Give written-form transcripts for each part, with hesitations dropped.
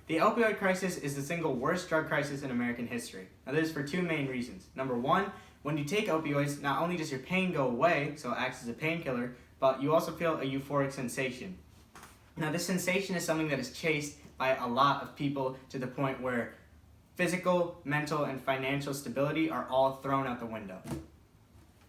The opioid crisis is the single worst drug crisis in American history. Now this is for two main reasons. Number one, when you take opioids, not only does your pain go away, so it acts as a painkiller, but you also feel a euphoric sensation. Now this sensation is something that is chased by a lot of people to the point where physical, mental, and financial stability are all thrown out the window.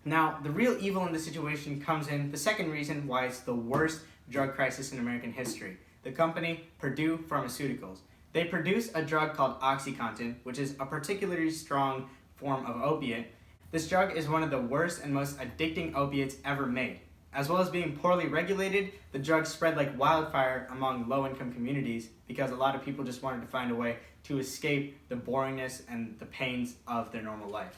Now, the real evil in this situation comes in the second reason why it's the worst drug crisis in American history. The company, Purdue Pharmaceuticals. They produce a drug called Oxycontin, which is a particularly strong form of opiate. This drug is one of the worst and most addicting opiates ever made. As well as being poorly regulated, the drug spread like wildfire among low-income communities because a lot of people just wanted to find a way to escape the boringness and the pains of their normal life.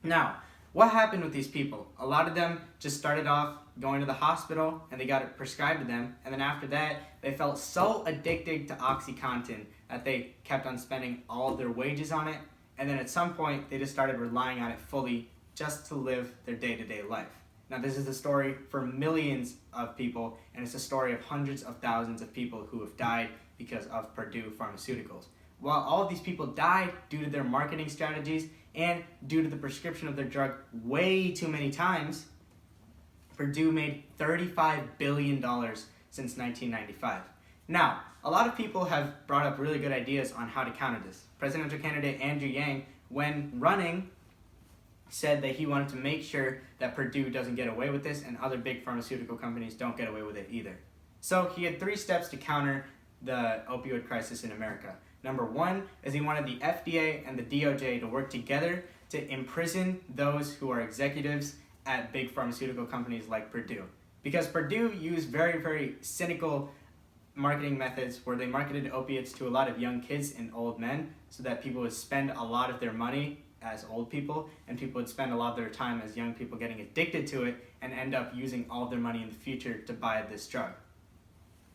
Now, what happened with these people? A lot of them just started off going to the hospital and they got it prescribed to them, and then after that, they felt so addicted to Oxycontin that they kept on spending all of their wages on it, and then at some point, they just started relying on it fully just to live their day-to-day life. Now, this is a story for millions of people, and it's a story of hundreds of thousands of people who have died because of Purdue Pharmaceuticals. While all of these people died due to their marketing strategies and due to the prescription of their drug way too many times, Purdue made $35 billion since 1995. Now, a lot of people have brought up really good ideas on how to counter this. Presidential candidate Andrew Yang, when running, said that he wanted to make sure that Purdue doesn't get away with this and other big pharmaceutical companies don't get away with it either. So he had 3 steps to counter the opioid crisis in America. Number 1 is he wanted the FDA and the DOJ to work together to imprison those who are executives at big pharmaceutical companies like Purdue. Because Purdue used very, very cynical marketing methods where they marketed opiates to a lot of young kids and old men so that people would spend a lot of their money as old people, and people would spend a lot of their time as young people getting addicted to it and end up using all of their money in the future to buy this drug.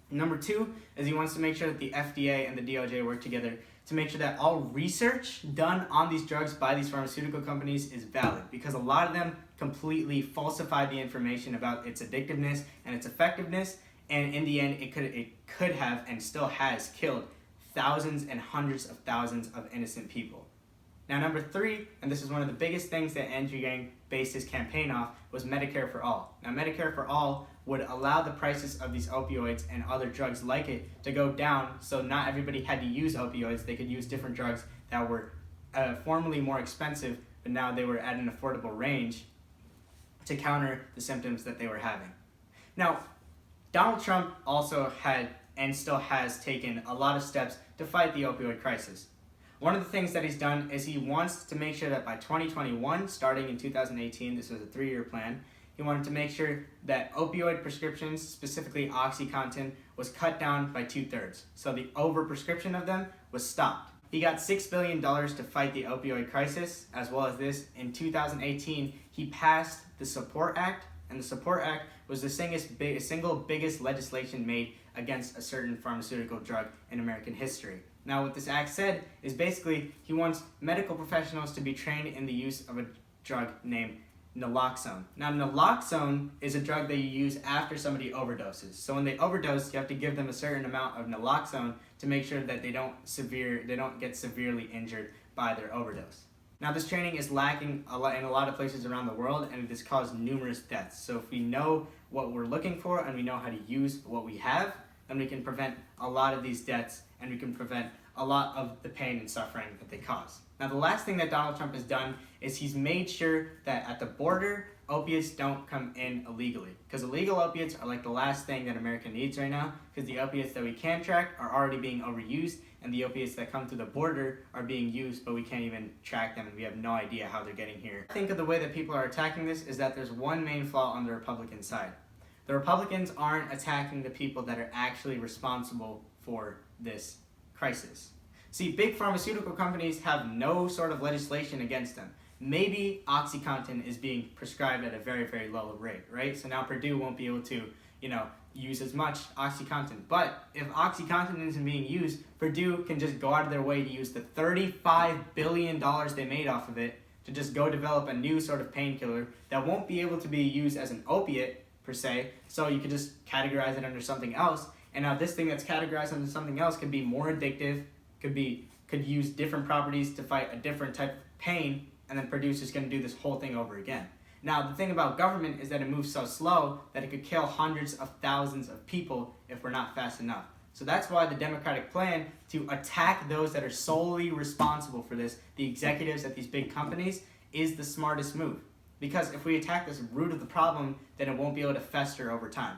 Number 2 is he wants to make sure that the FDA and the DOJ work together to make sure that all research done on these drugs by these pharmaceutical companies is valid, because a lot of them completely falsified the information about its addictiveness and its effectiveness, and in the end it could have and still has killed thousands and hundreds of thousands of innocent people. Now, number 3, and this is one of the biggest things that Andrew Yang based his campaign off, was Medicare for All. Now, Medicare for All would allow the prices of these opioids and other drugs like it to go down, so not everybody had to use opioids. They could use different drugs that were formerly more expensive, but now they were at an affordable range to counter the symptoms that they were having. Now, Donald Trump also had and still has taken a lot of steps to fight the opioid crisis. One of the things that he's done is he wants to make sure that by 2021, starting in 2018, this was a 3-year plan, he wanted to make sure that opioid prescriptions, specifically Oxycontin, was cut down by 2/3. So the overprescription of them was stopped. He got $6 billion to fight the opioid crisis. As well as this, in 2018, he passed the Support Act, and the Support Act was the single biggest legislation made against a certain pharmaceutical drug in American history. Now, what this act said is basically he wants medical professionals to be trained in the use of a drug named Naloxone. Now, Naloxone is a drug that you use after somebody overdoses. So when they overdose, you have to give them a certain amount of Naloxone to make sure that they don't get severely injured by their overdose. Now, this training is lacking in a lot of places around the world, and it has caused numerous deaths. So if we know what we're looking for and we know how to use what we have, then we can prevent a lot of these deaths, and we can prevent a lot of the pain and suffering that they cause. Now, the last thing that Donald Trump has done is he's made sure that at the border, opiates don't come in illegally. Because illegal opiates are like the last thing that America needs right now, because the opiates that we can track are already being overused, and the opiates that come through the border are being used, but we can't even track them, and we have no idea how they're getting here. I think of the way that people are attacking this is that there's one main flaw on the Republican side. The Republicans aren't attacking the people that are actually responsible for this crisis. See, big pharmaceutical companies have no sort of legislation against them. Maybe Oxycontin is being prescribed at a very, very low rate, right? So now Purdue won't be able to, use as much Oxycontin. But if Oxycontin isn't being used, Purdue can just go out of their way to use the $35 billion they made off of it to just go develop a new sort of painkiller that won't be able to be used as an opiate per se, so you could just categorize it under something else, And now this thing that's categorized into something else could be more addictive, could use different properties to fight a different type of pain, and then producer's going to do this whole thing over again. Now, the thing about government is that it moves so slow that it could kill hundreds of thousands of people if we're not fast enough. So that's why the Democratic plan to attack those that are solely responsible for this, the executives at these big companies, is the smartest move. Because if we attack this root of the problem, then it won't be able to fester over time.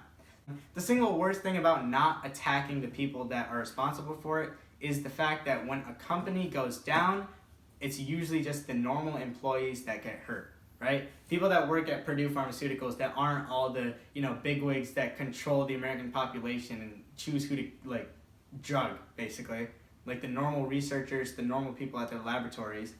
The single worst thing about not attacking the people that are responsible for it is the fact that when a company goes down, it's usually just the normal employees that get hurt. Right? People that work at Purdue Pharmaceuticals that aren't all the, bigwigs that control the American population and choose who to, drug, basically. Like the normal researchers, the normal people at their laboratories.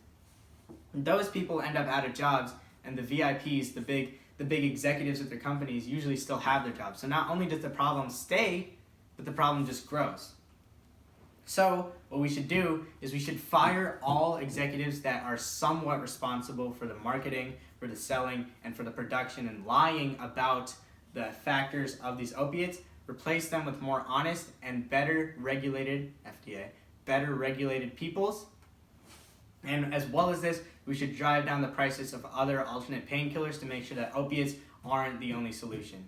Those people end up out of jobs, and the VIPs, the big executives at their companies, usually still have their jobs. So not only does the problem stay, but the problem just grows. So what we should do is we should fire all executives that are somewhat responsible for the marketing, for the selling, and for the production and lying about the factors of these opiates. Replace them with more honest and better regulated, FDA, better regulated peoples. And as well as this, we should drive down the prices of other alternate painkillers to make sure that opiates aren't the only solution.